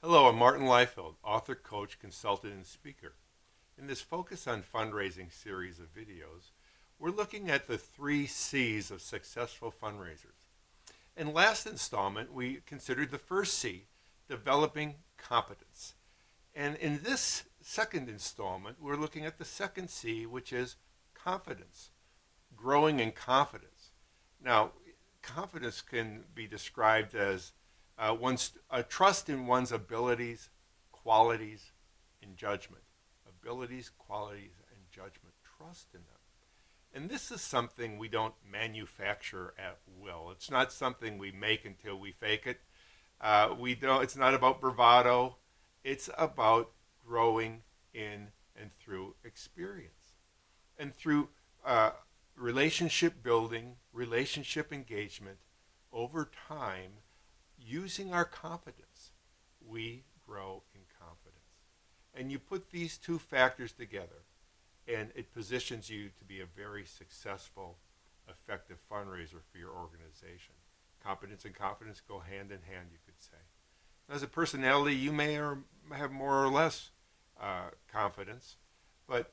Hello, I'm Martin Liefeld, author, coach, consultant, and speaker. In this Focus on Fundraising series of videos, we're looking at the 3 C's of successful fundraisers. In last installment, we considered the first C, developing competence. And in this second installment, we're looking at the second C, which is confidence, growing in confidence. Now, confidence can be described as one's trust in one's abilities, qualities, and judgment. Abilities, qualities, and judgment. Trust in them. And this is something we don't manufacture at will. It's not something we make until we fake it. We don't. It's not about bravado. It's about growing in and through experience and through relationship building, relationship engagement over time, using our competence, we grow in confidence. And you put these two factors together, and it positions you to be a very successful, effective fundraiser for your organization. Competence and confidence go hand in hand, you could say. As a personality, you may or have more or less confidence, but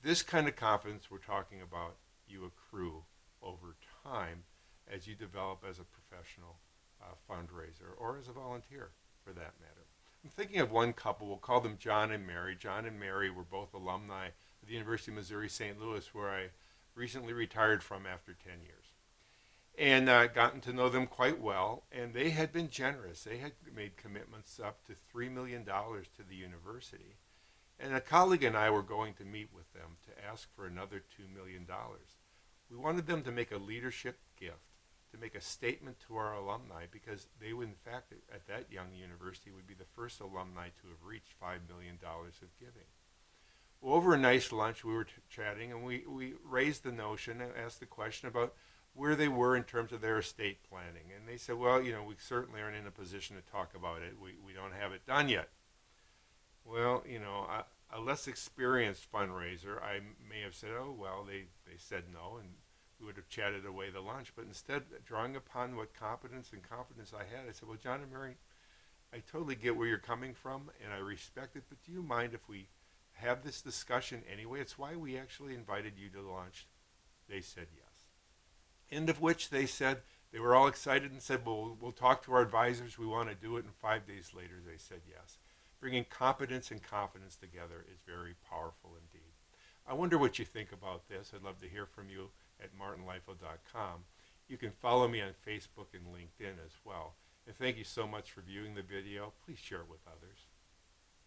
this kind of confidence we're talking about, you accrue over time as you develop as a professional fundraiser or as a volunteer for that matter. I'm thinking of one couple, we'll call them John and Mary. John and Mary were both alumni of the University of Missouri St. Louis, where I recently retired from after 10 years. And gotten to know them quite well, and they had been generous. They had made commitments up to $3 million to the university. And a colleague and I were going to meet with them to ask for another $2 million. We wanted them to make a leadership gift, to make a statement to our alumni, because they would, in fact, at that young university, would be the first alumni to have reached $5 million of giving. Well, over a nice lunch, we were chatting, and we raised the notion and asked the question about where they were in terms of their estate planning. And they said, well, we certainly aren't in a position to talk about it. We don't have it done yet. Well, a less experienced fundraiser, I may have said, oh, well, they said no, and we would have chatted away the lunch. But instead, drawing upon what competence and confidence I had, I said, well, John and Mary, I totally get where you're coming from, and I respect it, but do you mind if we have this discussion anyway? It's why we actually invited you to the lunch. They said yes. End of which they said, they were all excited and said, well, we'll talk to our advisors. We want to do it. And 5 days later, they said yes. Bringing competence and confidence together is very powerful indeed. I wonder what you think about this. I'd love to hear from you at martinliefeld.com. You can follow me on Facebook and LinkedIn as well. And thank you so much for viewing the video. Please share it with others.